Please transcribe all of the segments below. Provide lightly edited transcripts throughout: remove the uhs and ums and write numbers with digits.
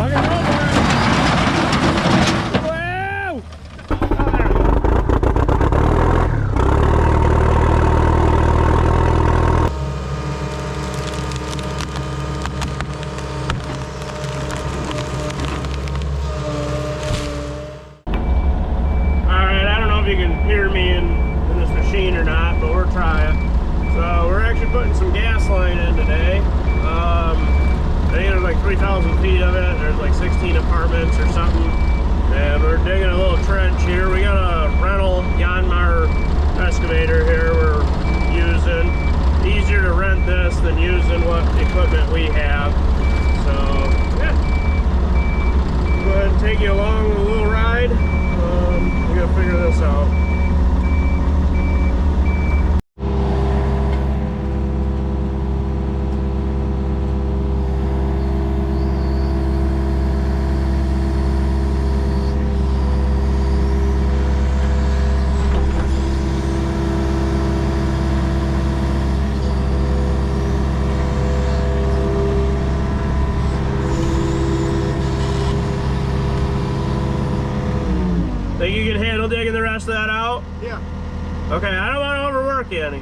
Fucking go for it. Wow! Oh, there we go. Alright, I don't know if you can hear me in this machine or not, but we're trying. So we're actually putting some gas line in today. I think there's like 3,000 feet of it. There's like 16 apartments or something. And we're digging a little trench here. We got a rental Yanmar excavator here we're using. Easier to rent this than using what equipment we have. So, yeah. Go ahead and take you along with a little ride. We gotta figure this out. Think you can handle digging the rest of that out? Yeah. Okay, I don't want to overwork you any.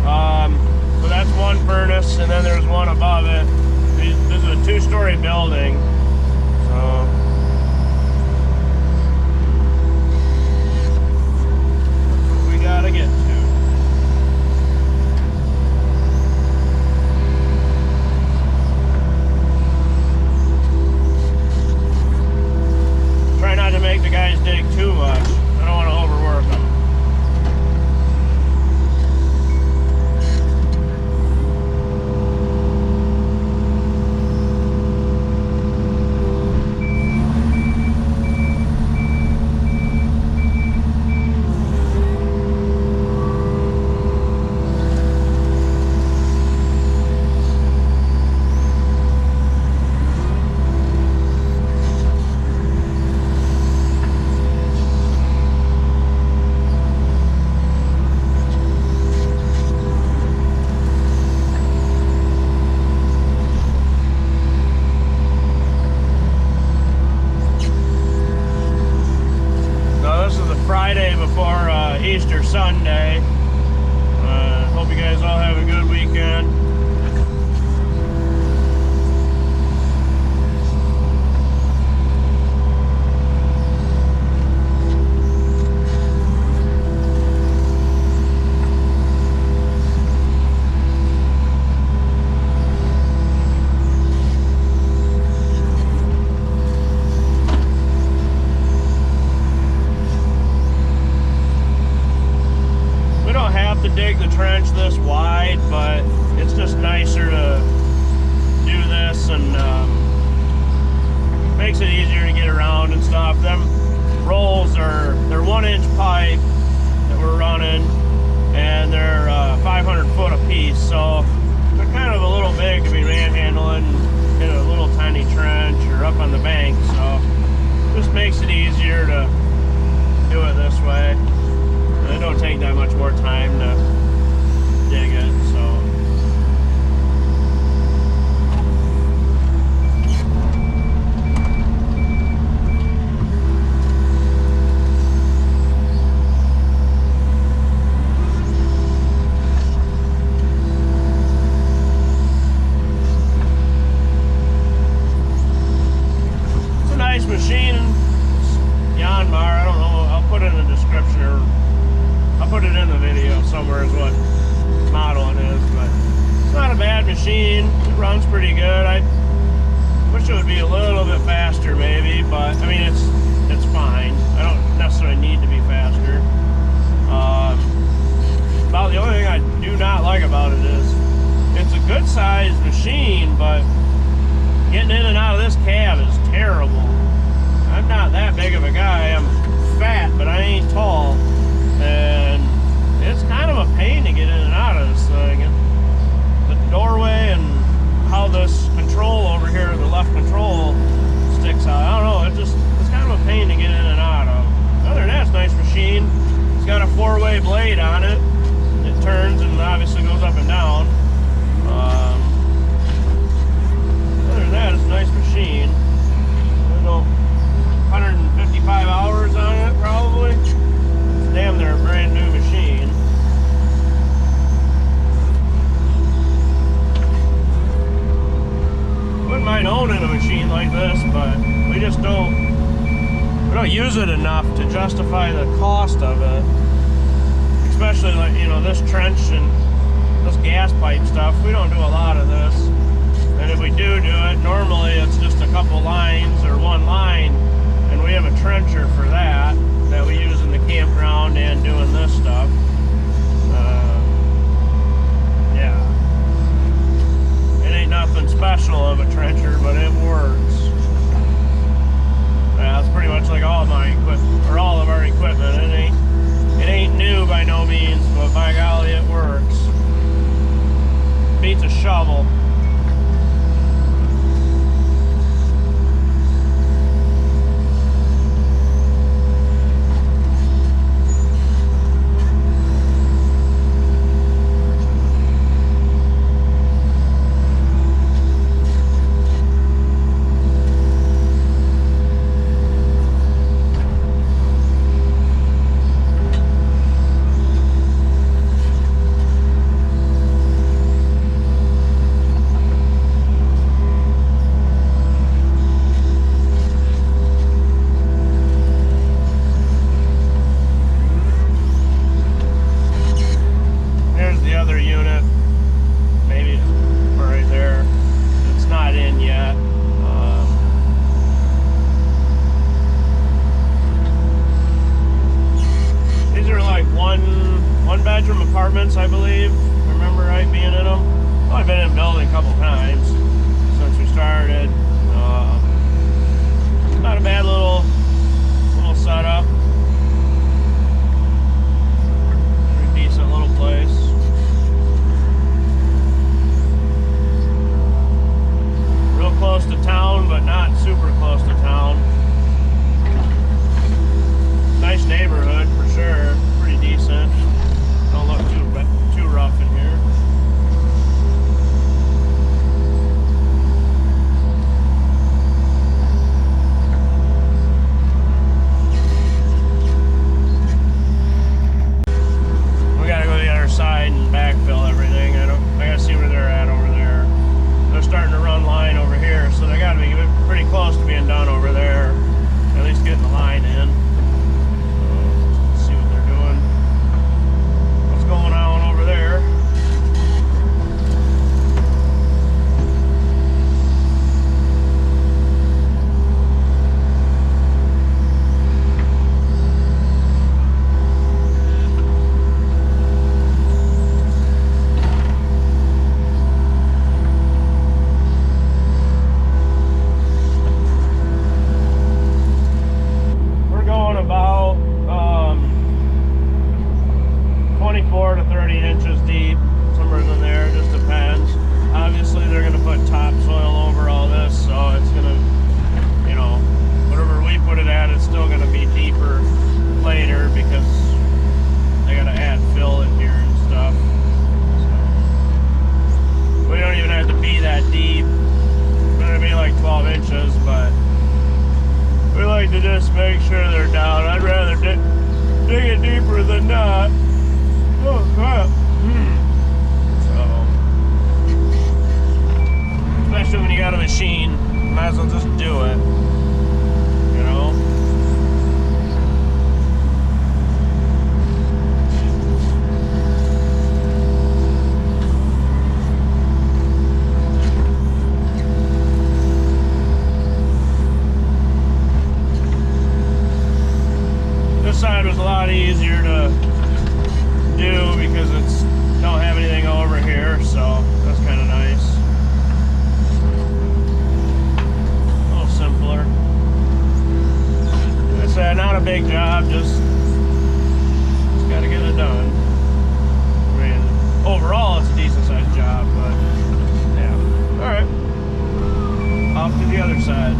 So that's one furnace, and then there's one above it. This is a 2-story building. So that's what we gotta get to. Try not to make the guys dig too much. I don't want to overwork them. Friday before Easter Sunday. Hope you guys all have a good weekend. Dig the trench this wide, but it's just nicer to do this, and makes it easier to get around and stuff. Them rolls they're 1-inch pipe that we're running, and they're 500 foot a piece, so they're kind of a little big to be manhandling in a little tiny trench or up on the bank, so just makes it easier to do it this way. It don't take that much more time to dig it, so. It's a nice machine. It's Yanmar. I don't know. I'll put it in the description, or I'll put it in the video somewhere is what model it is, but it's not a bad machine. It runs pretty good. I wish it would be a little bit faster maybe, but I mean it's fine. I don't necessarily need to be faster. About the only thing I do not like about it is it's a good sized machine, but getting in and out of this cab is terrible. I'm not that big of a guy. I'm fat, but I ain't tall. And it's kind of a pain to get in and out of this thing. The doorway and how this control over here, the left control, sticks out. I don't know, it's kind of a pain to get in and out of. Other than that, it's a nice machine. It's got a 4-way blade on it. It turns and obviously goes up and down. Other than that, it's a nice machine. I don't know, 155 hours on it probably. Damn, they're a brand new machine. Wouldn't mind owning a machine like this, but we just don't use it enough to justify the cost of it. Especially like, you know, this trench and this gas pipe stuff. We don't do a lot of this. And if we do it, normally it's just a couple lines or one line, and we have a trencher for that we use in the campground and doing this stuff. Yeah. It ain't nothing special of a trencher, but it works. Yeah, it's pretty much like all of my equipment, or all of our equipment. It ain't new by no means, but by golly, it works. Beats a shovel. apartments, I believe. Remember right being in them? I've only been in the building a couple times since we started. Not a bad little setup. Pretty decent little place. Real close to town, but not super close to town. Nice neighborhood for sure. Pretty decent. Don't look too rough in here. We gotta go to the other side and backfill everything. I gotta see where they're at over there. They're starting to run line over here, so they gotta be pretty close to being done over there. At least getting the line in. Going on over there. We're going about 24 to 30 inches deep, somewhere in there, it just depends. Obviously they're going to put topsoil over all this, so it's going to, you know, whatever we put it at, it's still going to be deeper later because they got to add fill in here and stuff. So, we don't even have to be that deep. It's going to be like 12 inches, but we like to just make sure they're down. I'd rather dig it deeper than not. Oh crap. So, especially when you got a machine, might as well just do it. You know? This side was a lot easier to do because it's don't have anything over here, so that's kind of nice. A little simpler. Like I said, not a big job, just got to get it done. I mean, overall it's a decent sized job, but yeah. All right, off to the other side.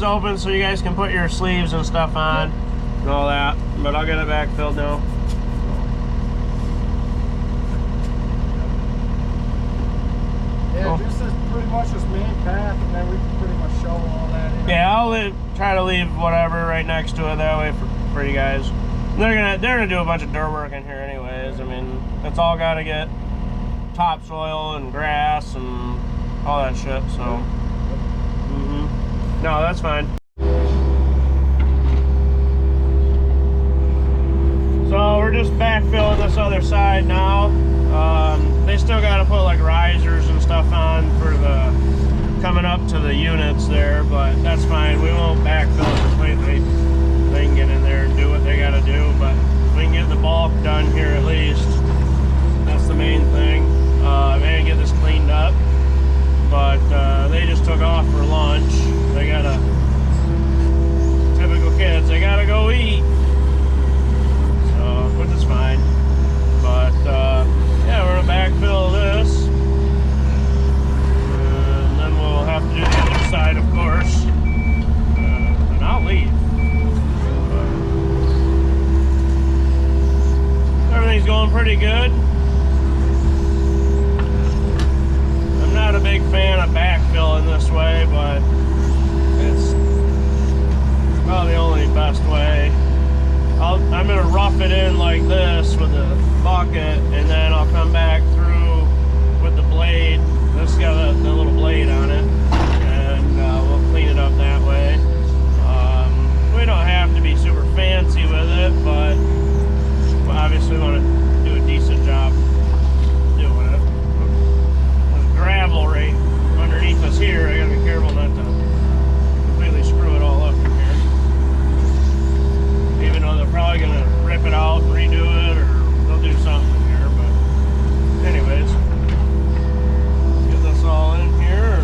Open so you guys can put your sleeves and stuff on and all that, but I'll get it back filled now. Yeah, cool. This is pretty much this main path, and then we can pretty much show all that in. Yeah, I'll try to leave whatever right next to it that way for you guys. They're gonna do a bunch of dirt work in here anyways. I mean, it's all gotta get topsoil and grass and all that shit, so no, that's fine. So we're just backfilling this other side now. They still got to put like risers and stuff on for the coming up to the units there, but that's fine. We won't backfill it completely. They can get in there and do what they got to do, but we can get the bulk done here at least. That's the main thing. And get this cleaned up. but they just took off for lunch. They got a typical kids. They gotta go eat, so which is fine. But yeah, we're gonna backfill this, and then we'll have to do the other side, of course, and I'll leave. Everything's going pretty good. I'm not a big fan of backfilling this way, but it's probably the only best way. I'm gonna rough it in like this with a bucket, and then I'll come back through with the blade. This got the little blade on it, and we'll clean it up that way. We don't have to be super fancy with it, but we obviously want to do a decent job doing it. There's gravel right underneath us here. I gotta be careful not to completely screw it all up in here. Even though they're probably gonna rip it out and redo it, or they'll do something in here. But anyways, get this all in here.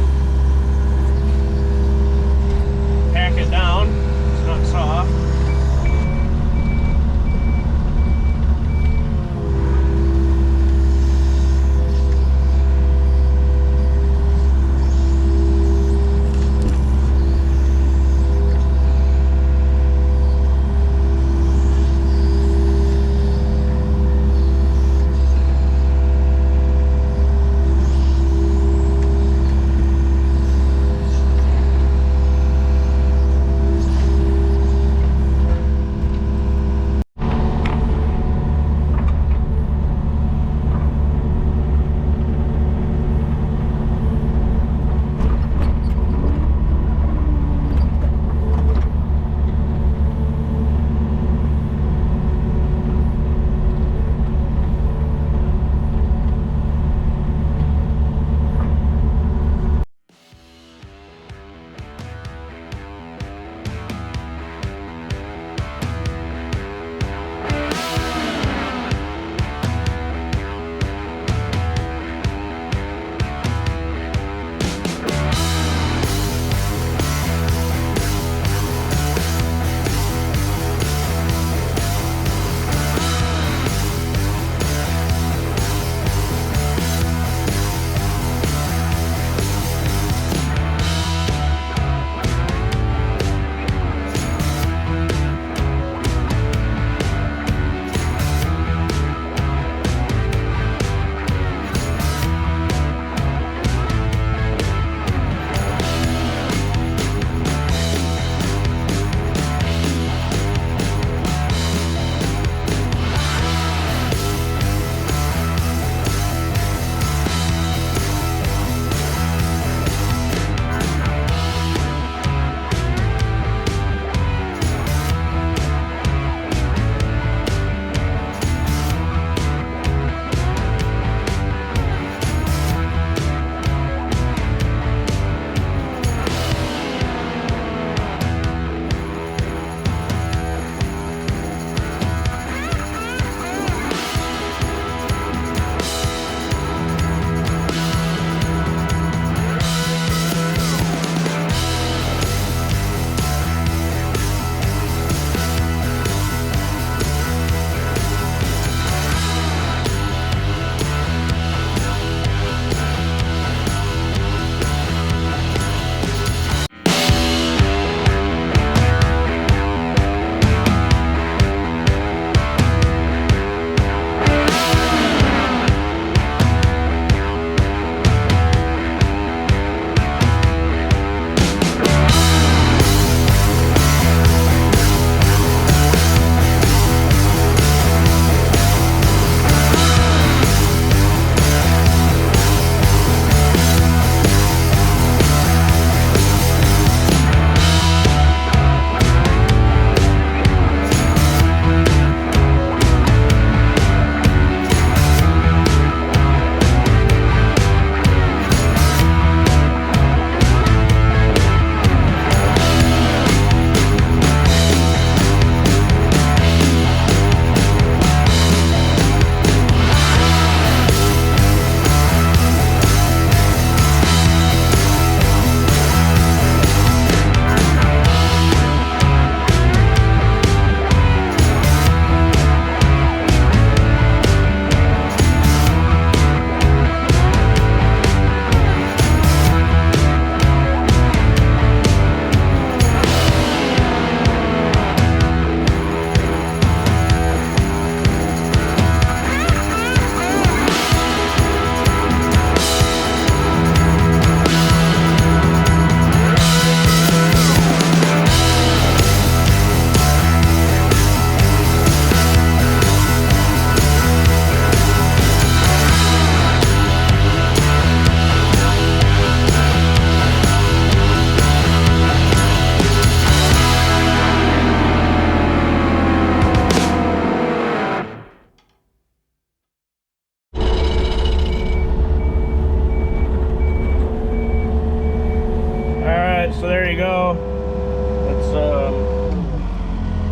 right, so there you go.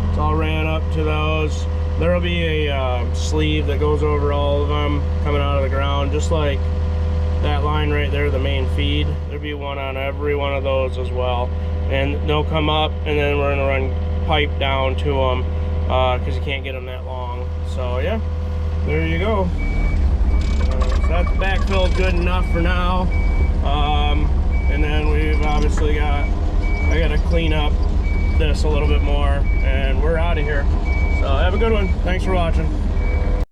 It's all ran up to those. There'll be a sleeve that goes over all of them coming out of the ground, just like that line right there, the main feed. There'll be one on every one of those as well. And they'll come up, and then we're gonna run pipe down to them because you can't get them that long. So yeah, there you go. So that backfill is good enough for now. And then we've obviously I gotta clean up this a little bit more, and we're out of here. So have a good one. Thanks for watching.